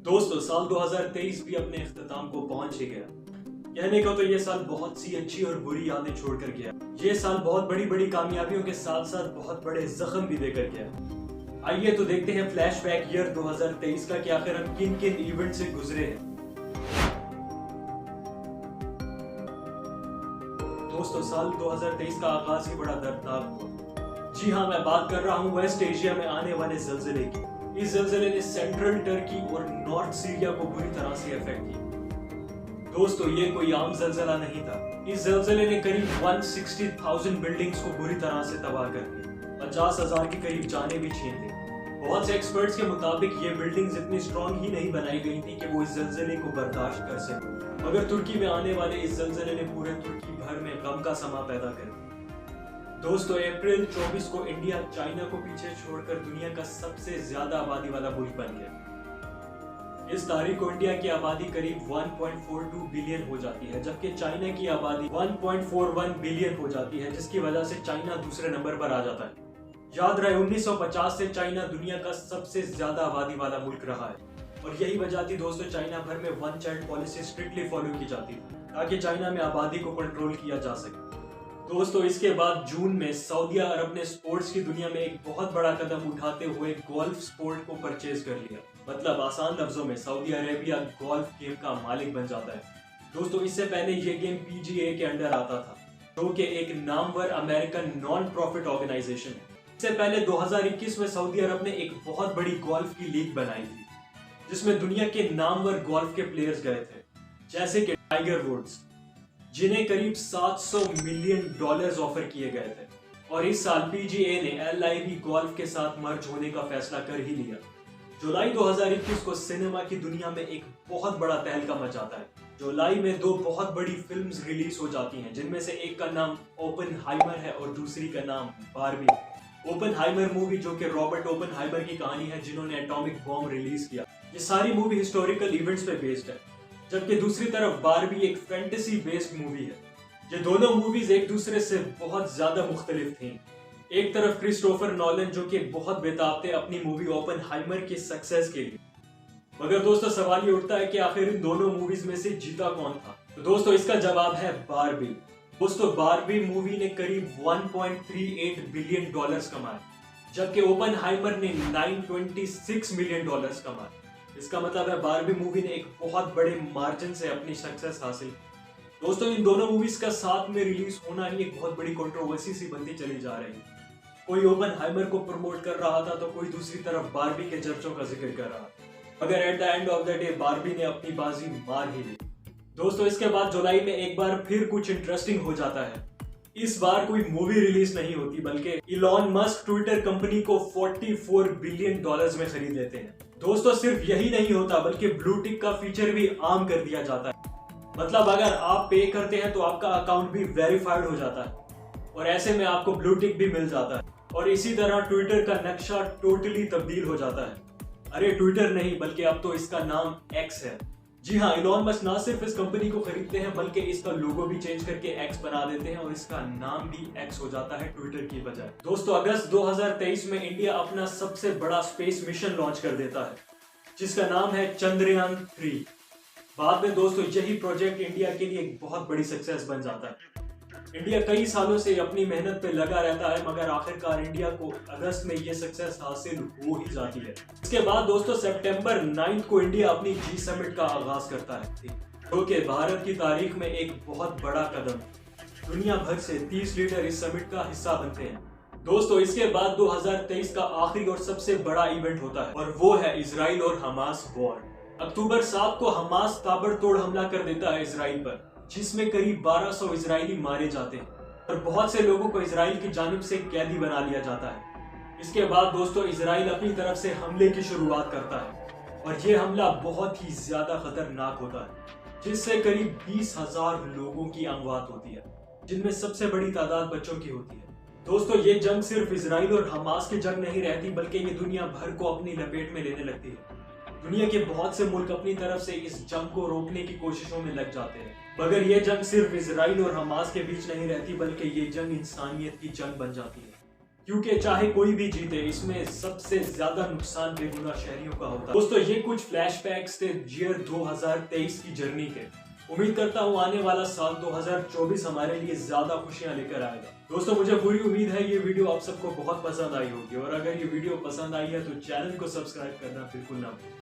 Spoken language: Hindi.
दोस्तों साल 2023 भी अपने इख्तिताम को पहुंच ही गया। कहने को तो ये साल बहुत सी अच्छी और बुरी यादें छोड़कर गया। ये साल बहुत बड़ी बड़ी कामयाबियों के साथ साथ बहुत बड़े जख्म भी देकर गया। आइए तो देखते हैं फ्लैशबैक ईयर 2023 का कि आखिर हम किन किन इवेंट से गुजरे हैं। दोस्तों साल 2023 का आगाज ही बड़ा दर्दनाक हुआ। जी हाँ, मैं बात कर रहा हूँ वेस्ट एशिया में आने वाले ज़लज़ले की। इस ज़लज़ले ने सेंट्रल टर्की और नॉर्थ सीरिया को बुरी तरह से इफेक्ट किया। दोस्तों ये कोई आम ज़लज़ला नहीं था। इस ज़लज़ले ने करीब 160,000 बिल्डिंग्स को बुरी तरह से तबाह कर दिया। 50,000 के करीब जानें भी छीन ली। बहुत से एक्सपर्ट्स के मुताबिक ये बिल्डिंग्स इतनी स्ट्रॉन्ग ही नहीं बनाई गई थी कि वो इस ज़लज़ले को बर्दाश्त कर सके, मगर तुर्की में आने वाले इस ज़लज़ले ने पूरे तुर्की भर में गम का समा पैदा कर दिया। दोस्तों अप्रैल 24 को इंडिया चाइना को पीछे छोड़कर दुनिया का सबसे ज्यादा आबादी वाला मुल्क बन गया। इस तारीख को इंडिया की आबादी करीब 1.42 बिलियन हो जाती है, जबकि चाइना की आबादी 1.41 बिलियन हो जाती है, जिसकी वजह से चाइना दूसरे नंबर पर आ जाता है। याद रहे 1950 से चाइना दुनिया का सबसे ज्यादा आबादी वाला मुल्क रहा है और यही वजह थी दोस्तों चाइना भर में one child policy strictly follow की जाती है ताकि चाइना में आबादी को कंट्रोल किया जा सके। दोस्तों इसके बाद जून में सऊदी अरब ने स्पोर्ट्स की दुनिया में एक बहुत बड़ा कदम उठाते हुए गोल्फ स्पोर्ट को परचेज कर लिया। मतलब आसान लफ्जों में सऊदी अरेबिया गोल्फ गेम का मालिक बन जाता है। दोस्तों इससे पहले ये गेम PGA के अंडर आता था, जो कि एक नामवर अमेरिकन नॉन प्रॉफिट ऑर्गेनाइजेशन है। इससे पहले 2021 में सऊदी अरब ने एक बहुत बड़ी गोल्फ की लीग बनाई थी, जिसमें दुनिया के नामवर गोल्फ के प्लेयर्स गए थे, जैसे कि टाइगर वुड्स, जिन्हें करीब $700 मिलियन ऑफर किए गए थे। और इस साल PGA ने LIV गोल्फ के साथ मर्ज होने का फैसला कर ही लिया। जुलाई 2021 को सिनेमा की दुनिया में एक बहुत बड़ा तहलका मचाता है। जुलाई में दो बहुत बड़ी फिल्म्स रिलीज हो जाती हैं, जिनमें से एक का नाम ओपनहाइमर है और दूसरी का नाम बारबी। ओपनहाइमर मूवी जो कि रॉबर्ट ओपनहाइमर की कहानी है, जिन्होंने एटॉमिक बॉम्ब रिलीज किया। ये सारी मूवी हिस्टोरिकल इवेंट्स पे बेस्ड है, जबकि दूसरी तरफ बारबी एक फैंटेसी बेस्ड मूवी है। ये दोनों मूवीज एक दूसरे से बहुत ज्यादा मुख्तलिफ थी। एक तरफ क्रिस्टोफर नॉलन जो कि बहुत बेताब थे अपनी मूवी ओपनहाइमर की सक्सेस के लिए, मगर दोस्तों सवाल ये उठता है कि आखिर इन दोनों मूवीज में से जीता कौन था। तो दोस्तों इसका जवाब है बारबी। दोस्तों बारबी मूवी ने करीब 1.38 बिलियन डॉलर्स कमाए, जबकि ओपनहाइमर ने 926 मिलियन डॉलर्स कमाए। इसका मतलब है बारबी मूवी ने एक बहुत बड़े मार्जिन से अपनी सक्सेस हासिल। दोस्तों इन दोनों मूवीज का साथ में रिलीज होना ही एक बहुत बड़ी कंट्रोवर्सी सी बनती चली जा रही है। कोई ओपनहाइमर को प्रमोट कर रहा था तो कोई दूसरी तरफ बारबी के चर्चों का जिक्र कर रहा था, मगर at the end of the day Barbie ने अपनी बाजी मार ही ली। दोस्तों इसके बाद जुलाई में एक बार फिर कुछ इंटरेस्टिंग हो जाता है। इस बार कोई मूवी रिलीज नहीं होती, बल्कि इलॉन मस्क ट्विटर कंपनी को $44 बिलियन में खरीद लेते हैं। दोस्तों सिर्फ यही नहीं होता, बल्कि ब्लू टिक का फीचर भी आम कर दिया जाता है। मतलब अगर आप पे करते हैं तो आपका अकाउंट भी वेरीफाइड हो जाता है और ऐसे में आपको ब्लू टिक भी मिल जाता है। और इसी तरह ट्विटर का नक्शा टोटली तब्दील हो जाता है। अरे ट्विटर नहीं, बल्कि अब तो इसका नाम X है। जी हाँ, इलॉन मस्क ना सिर्फ इस कंपनी को खरीदते हैं, बल्कि इसका लोगो भी चेंज करके X बना देते हैं और इसका नाम भी X हो जाता है ट्विटर की बजाय। दोस्तों अगस्त 2023 में इंडिया अपना सबसे बड़ा स्पेस मिशन लॉन्च कर देता है, जिसका नाम है चंद्रयान 3। बाद में दोस्तों यही प्रोजेक्ट इंडिया के लिए एक बहुत बड़ी सक्सेस बन जाता है। इंडिया कई सालों से अपनी मेहनत पे लगा रहता है, मगर आखिरकार इंडिया को अगस्त में ये सक्सेस हासिल हो ही जाती है। इसके बाद दोस्तों सितंबर 9 को इंडिया अपनी G समिट का आगाज करता है, जो कि भारत की तारीख में एक बहुत बड़ा कदम। दुनिया भर से 30 लीडर इस समिट का हिस्सा बनते हैं। दोस्तों इसके बाद 2023 का आखिरी और सबसे बड़ा इवेंट होता है और वो है इजराइल और हमास वॉर। अक्टूबर 7 को हमास ताबड़तोड़ हमला कर देता है इजराइल पर, जिसमें करीब 1200 इजरायली मारे जाते हैं और बहुत से लोगों को इजराइल की जानिब से कैदी बना लिया जाता है। इसके बाद दोस्तों इजराइल अपनी तरफ से हमले की शुरुआत करता है और ये हमला बहुत ही ज्यादा खतरनाक होता है, जिससे करीब 20,000 लोगों की अमवात होती है, जिनमें सबसे बड़ी तादाद बच्चों की होती है। दोस्तों ये जंग सिर्फ इजराइल और हमास की जंग नहीं रहती, बल्कि ये दुनिया भर को अपनी लपेट में लेने लगती है। दुनिया के बहुत से मुल्क अपनी तरफ से इस जंग को रोकने की कोशिशों में लग जाते हैं, मगर ये जंग सिर्फ इजराइल और हमास के बीच नहीं रहती, बल्कि ये जंग इंसानियत की जंग बन जाती है। क्योंकि चाहे कोई भी जीते, इसमें सबसे ज्यादा नुकसान बेगुनाह शहरियों का होता है। दोस्तों ये कुछ फ्लैशबैक्स थे ईयर 2023 की जर्नी के। उम्मीद करता हूँ आने वाला साल 2024 हमारे लिए ज्यादा खुशियां लेकर आएगा। दोस्तों मुझे पूरी उम्मीद है ये वीडियो आप सबको बहुत पसंद आई होगी, और अगर ये वीडियो पसंद आई है तो चैनल को सब्सक्राइब करना बिल्कुल ना भूलें।